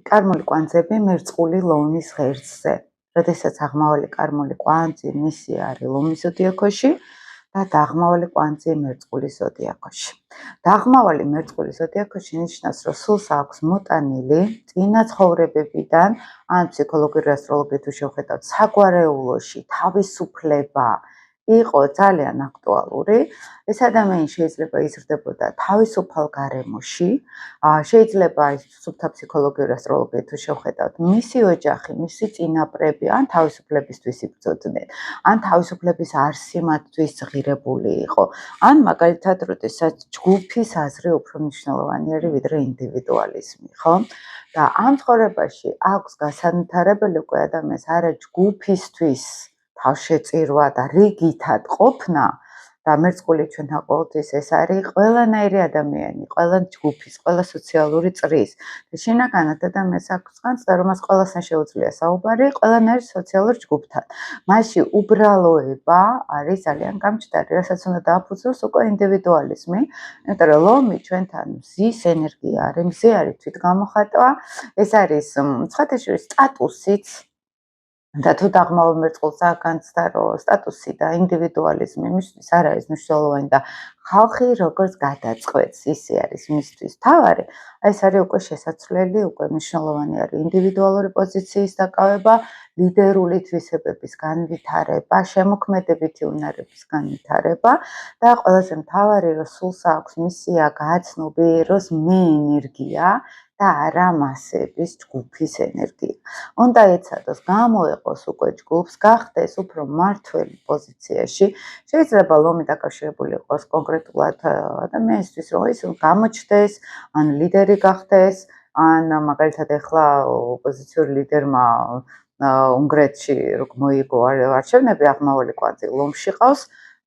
კარმული კვანძები მერწყული ლომის ღერძზე. როდესაც აღმავალი კარმული კვანძი მისი არის ლომის ზოდიაქოში და დაღმავალი კვანძი მერწყული ზოდიაქოში. დაღმავალი მერწყული ზოდიაქოში ნიშნავს, რომ სულს აქვს მოტანილი წინა ცხოვრებებიდან, ან ფსიქოლოგიური ასტროლოგიით თუ შევხედავთ, საგვარეულოში თავისუფლება იყო ძალიან აქტუალური. ეს ადამიანი შეიძლება იზრდებოდა თავისუფალ გარემოში, შეიძლება სუფთა ფსიქოლოგიური ასტროლოგიით თუ შევხედავთ, მისი ოჯახი, მისი წინაპრები ან თავისუფლებისთვის იბრძოდნენ, ან თავისუფლების არსი მათთვის ღირებული იყო, ან მაგალითად, როდესაც ჯგუფის აზრი უფრო მნიშვნელოვანი არის ვიდრე ინდივიდუალიზმი, ხო? და ამ ცხოვრებაში აქვს გასანათარებელი უკვე ადამიანს არა ჯგუფისთვის თავშეწირვა და რიგითად ყოფნა და მერწყული ჩვენთან ყოველთვის ეს არის ყველანაირი ადამიანი, ყველა ჯგუფის, ყველა სოციალური წრის. და შინაგანად ადამიანს აქვს განცდა, რომ მას ყველასთან შეუძლია საუბარი ყველანაირ სოციალურ ჯგუფთან. მასში უბრალოება არის ძალიან გამჭდარი, რასაც უნდა დააფუძნოს უკვე ინდივიდუალიზმი, იმიტომ რომ ლომი ჩვენთან მზის ენერგია არის, მზე არის თვითგამოხატვა, ეს არის სხვათა შორის სტატუსიც. და თუ დაღმავალ მერწყულს განცდა, რომ სტატუსი და ინდივიდუალიზმი მისთვის არ არის მნიშვნელოვანი და ხალხი როგორც გადაწყვეტს, ისე არის მისთვის თავარი, ეს არის უკვე შესაძლებელი, უკვე მნიშვნელოვანი არის ინდივიდუალური პოზიციის დაკავება, ლიდერული თვისებების განვითარება, შემოქმედებითი უნარების განვითარება და ყველაზე მთავარი, რომ სულს აქვს მისია გააცნობიეროს მე ენერგია და არა მასების ჯგუფის ენერგია. უნდა ეცადოს გამოეყოს უკვე ჯგუფს, გახდეს უფრო მმართველი პოზიციაში. შეიძლება ლომი დაკავშირებული იყოს კონკრეტულად ადამიანისთვის, რომ ის გამოჩნდეს, ან ლიდერი გახდეს, ან მაგალითად ახლა ოპოზიციური ლიდერმა უნგრეთში რო მოიგო არჩევნები, აღმავალი კვანძი ლომში ყავს.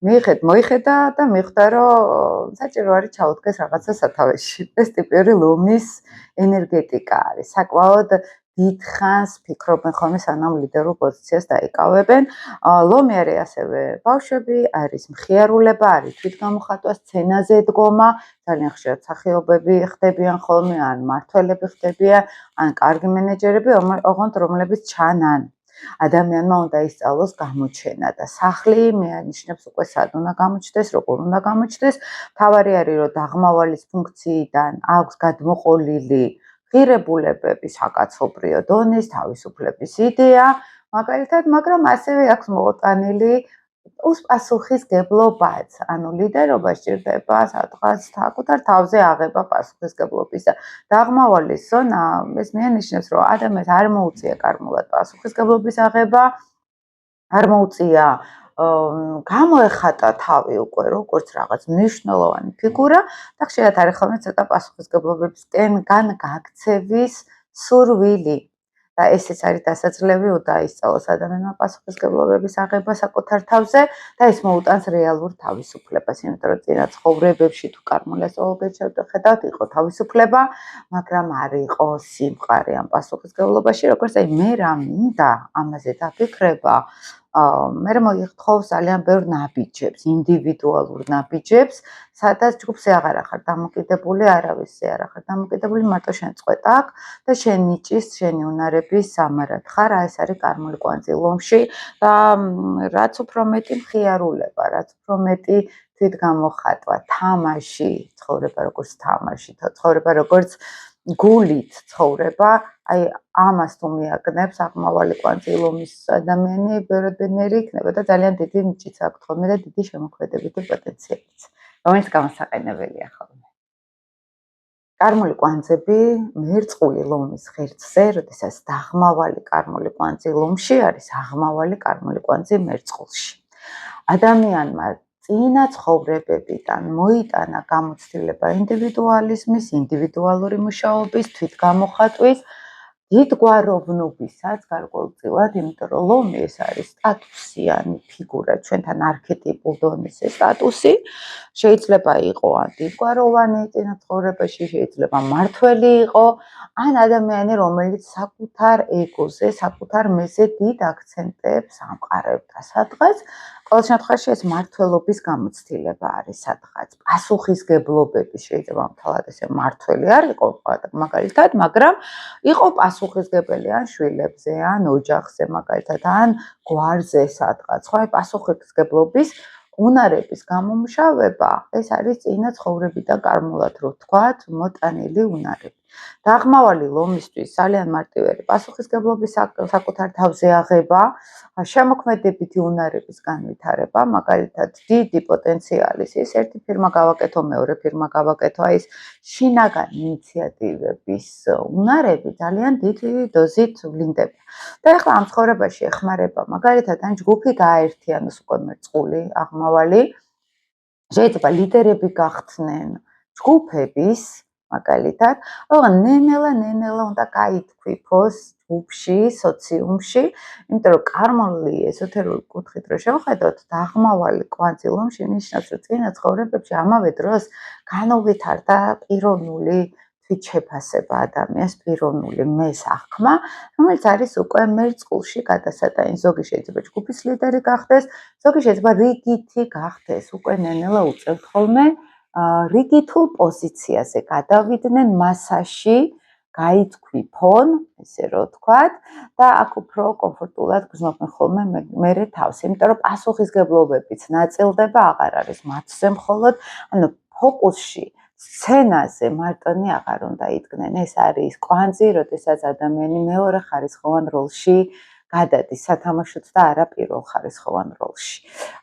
მოიხედა და მიხვდა, რომ საჭირო არის ჩაუდგეს რაღაცა სათავეში. ეს ტიპური ლომის ენერგეტიკა არის. საკმაოდ დიდ ხანს ფიქრობენ ხოლმე, სანამ ლიდერულ პოზიციას დაიკავებენ. ლომი არის ასევე ბავშვები, არის მხიარულება, არის თვითგამოხატვა, სცენაზე დგომა, ძალიან ხშირად მსახიობები ხდებიან ხოლმე, ან მმართველები ხდებიან, ან კარგი მენეჯერები, ოღონდ რომლებიც ჩანან. ადამიანმა უნდა ისწავლოს გამოჩენა და სახლი მეანიშნებს უკვე სად უნდა გამოჩნდეს, როგორ უნდა გამოჩნდეს. მთავარი არის, რომ დაღმავალის ფუნქციიდან აქვს გადმოყოლილი ღირებულებები საკაცობრიო დონის, თავისუფლების იდეა, მაგალითად, მაგრამ ასევე აქვს მოტანილი პასუხისგებლობაც, ანუ ლიდერობა სჭირდება სადღაც საკუთარ თავზე აღება პასუხისგებლობის და დაღმავალის ზონა ეს მეანიშნებს, რომ ადამიანს არ მოუწია კარმულად პასუხისგებლობის აღება, არ მოუწია გამოეხატა თავი უკვე როგორც რაღაც მნიშვნელოვანი ფიგურა და ხშირად არის ხოლმე ცოტა პასუხისგებლობებისკენ გაქცევის სურვილი. და ესეც არის დასაძლევი, უნდა ისწავლოს ადამიანმა პასუხისგებლობების აღება საკუთარ თავზე და ეს მოუტანს რეალურ თავისუფლებას, იმიტომ რომ წინა ცხოვრებებში თუ კარმული ასტროლოგიით შევხედავთ, იყო თავისუფლება, მაგრამ არ იყო სიმყარე ამ პასუხისგებლობაში, როგორც აი მე რა მინდა, ამაზე დაფიქრება. მე მოიხთხოვს ძალიან ბევრ ნაბიჯებს, ინდივიდუალურ ნაბიჯებს, სადაც ჯგუფზე აღარ ახარ დამოკიდებული, არავისზე არ ახარ დამოკიდებული, მარტო შენ წყვეტ აქ და შენ ნიჭის, შენი უნარების სამარად ხარ, ეს არის კარმული კვანძი ლომში და რაც უფრო მეტი მხიარულება, რაც უფრო მეტი თვითგამოხატვა, თამაში, ცხოვრება როგორც თამაში, ცხოვრება როგორც გულით ცხოვრება, აი ამას თუ მიაკნებს აღმავალი კვანძი ლომის ადამიანი, ბედნიერი იქნება და ძალიან დიდი ნიჭიც აქვს ხოლმე და დიდი შემოქმედებითი პოტენციალიც, რომელიც გამოსაყენებელია ხოლმე. კარმული კვანძები მერწყული ლომის ღერძზე, როდესაც დაღმავალი კარმული კვანძი ლომში არის აღმავალი კარმული კვანძი მერწყულში. ადამიანმა წინა ცხოვრებებიდან მოიტანა გამოცდილება ინდივიდუალიზმის, ინდივიდუალური მუშაობის, თვითგამოხატვის, დიდგვაროვნობისაც გარკვეულწილად, იმიტომ რომ ლომი ეს არის სტატუსიანი ფიგურა, ჩვენთან არქეტიპულ დონის სტატუსი, შეიძლება იყო ან დიდგვაროვანი წინა ცხოვრებაში, შეიძლება მმართველი იყო, ან ადამიანი, რომელიც საკუთარ ეგოზე, საკუთარ მეზე დიდ აქცენტებს ამყარებდა სადღაც, ყოველ შემთხვევაში ეს მართველობის გამოცდილება არის სადღაც. პასუხისგებლობები შეიძლება მთლად ესე მართველი არ იყო მაგალითად, მაგრამ იყო პასუხისგებელი ან შვილებზე, ან ოჯახზე მაგალითად, ან გვარზე სადღაც. ხო, აი პასუხისგებლობის უნარების გამომშავება, ეს არის წინა ცხოვრებიდან კარმულად რო ვთქვათ, მოტანილი უნარები. დაღმავალი ლომისთვის ძალიან მარტივი პასუხისგებლობის საკუთარ თავზე აღება, შემოქმედებითი უნარების განვითარება, მაგალითად, დიდი პოტენციალის ის ერთი ფირმა გავაკეთო, მეორე ფირმა გავაკეთო, აი ეს შინაგანი ინიციატივების უნარები ძალიან დიდი დოზით ვლინდება. და ეხლა ამ ცხოვრებაში ეხმარება, მაგალითად, ან ჯგუფი გააერთიანოს უკვე მერწყული აღმავალი, შეიძლება ლიდერები გახდნენ ჯგუფების, მაგალითად, მაგრამ ნენელა უნდა გაითქვიფოს ჯგუფში, სოციუმში, იმიტომ რომ კარმული ეზოთერული კუთხით რო შევხედოთ, დაღმავალი კვანძი ლომში ნიშნავს, რომ წინა ცხოვრებებში ამავე დროს განუვითარდა პიროვნული თვითშეფასება ადამიანს, პიროვნული მესახმა, რომელიც არის უკვე მერწყულში გადასატანი. ზოგი შეიძლება ჯგუფის ლიდერი გახდეს, ზოგი შეიძლება რიგითი გახდეს, უკვე ნენელა უწევთ ხოლმე რიგითულ პოზიციაზე გადავიდნენ მასაში, გაითქვიფონ, ესე რო ვთქვათ, და აქ უფრო კომფორტულად გრძნობენ ხოლმე მერე თავს, იმიტომ რომ პასუხისგებლობებიც ნაწილდება, აღარ არის მათზე მხოლოდ, ანუ ფოკუსში სცენაზე მარტონი აღარ უნდა იდგნენ. ეს არის კვანძი, როდესაც ადამიანი მეორე ხარისხოვან როლში გადადის სათამაშოდ და არა პირველ ხარისხოვან როლში.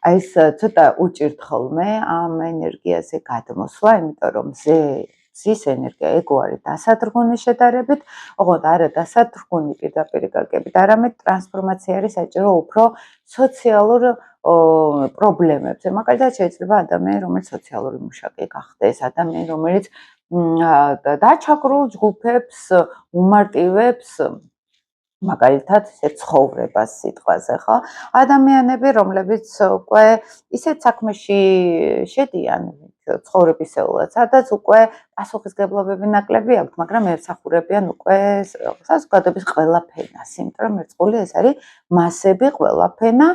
აი ეს ცოტა უჭირთ ხოლმე ამ ენერგიაზე გადმოსვლა, იმიტომ რომ ზის ენერგია ეგო არის დასადრგუნი შედარებით, ოღონდ არა დასადრგუნი პირდაპირ გაგებით, არამედ ტრანსფორმაცია არის საჭირო უფრო სოციალურ პრობლემებზე. მაგალითად შეიძლება ადამიანი, რომელიც სოციალური მუშაკი გახდეს, ადამიანი, რომელიც დაჩაგრულ ჯგუფებს უმარტივებს მაგალითად ესე ცხოვრებას სიტყვაზე, ხო? ადამიანები, რომლებიც უკვე ისეთ საქმეში შედიან ცხოვრებისეულად, სადაც უკვე პასუხისგებლობები ნაკლები აქვთ, მაგრამ ემსახურებიან უკვე საზოგადოების ყველა ფენას, იმიტომ რომ მერწყული ეს არის მასები ყველა ფენა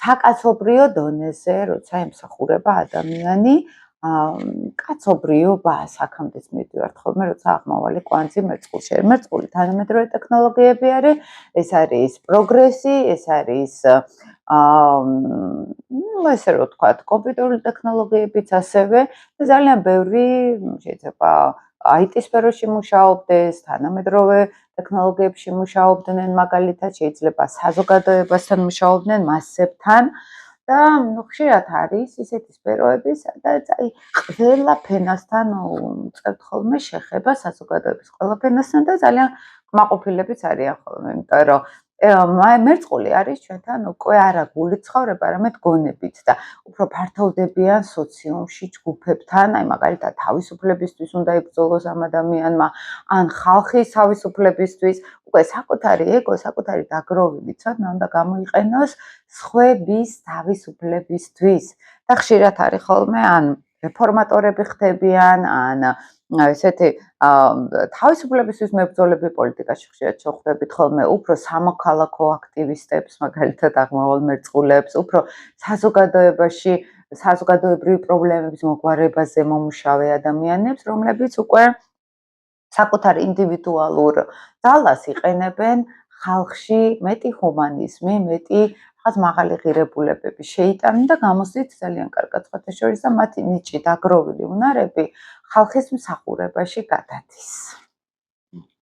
საკაცობრიო დონეზე, როცა ემსახურება ადამიანი კაცობრიობა აქამდეც მივდივართ ხოლმე, როცა აღმავალი კვანძი მერწყულში. მერწყული თანამედროვე ტექნოლოგიები არის, ეს არის პროგრესი, ეს არის ესე რო ვთქვათ, კომპიუტერული ტექნოლოგიებიც ასევე და ძალიან ბევრი შეიძლება IT სფეროში მუშაობდეს, თანამედროვე ტექნოლოგიებში მუშაობდნენ, მაგალითად შეიძლება საზოგადოებასთან მუშაობდნენ, მასებთან. და ხშირად არის ისეთი სფეროები, სადაც აი ყველა ფენასთან უწევთ ხოლმე შეხება საზოგადოების ყველა ფენასთან და ძალიან კმაყოფილებიც არიან ხოლმე, იმიტომ რომ მერწყული არის ჩვენთან უკვე არა გული ცხოვრება, არამედ გონებით და უფრო ფართოვდებიან სოციუმში ჯგუფებთან, აი მაგალითად თავისუფლებისთვის უნდა იბრძოლოს ამ ადამიანმა, ან ხალხის თავისუფლებისთვის, უკვე საკუთარი ეგო, საკუთარი დაგროვილი ცოდნა უნდა გამოიყენოს სხვების თავისუფლებისთვის. და ხშირად არის ხოლმე ან რეფორმატორები ხდებიან, ან ესეთი თავისუფლებისთვის მებრძოლები პოლიტიკაში ხშირად შეხვდებით ხოლმე, უფრო სამოქალაქო აქტივისტებს, მაგალითად აღმავალ მერწყულებს, უფრო საზოგადოებაში საზოგადოებრივი პრობლემების მოგვარებაზე მომუშავე ადამიანებს, რომლებიც უკვე საკუთარ ინდივიდუალურ ძალას იყენებენ ხალხში მეტი ჰუმანიზმი, მეტი რაღაც მაღალი ღირებულებები შეიტანენ და გამოსდით ძალიან კარგად სხვათა შორის და მათი ნიჭი დაგროვილი უნარები ხალხის მსახურებაში გადადის.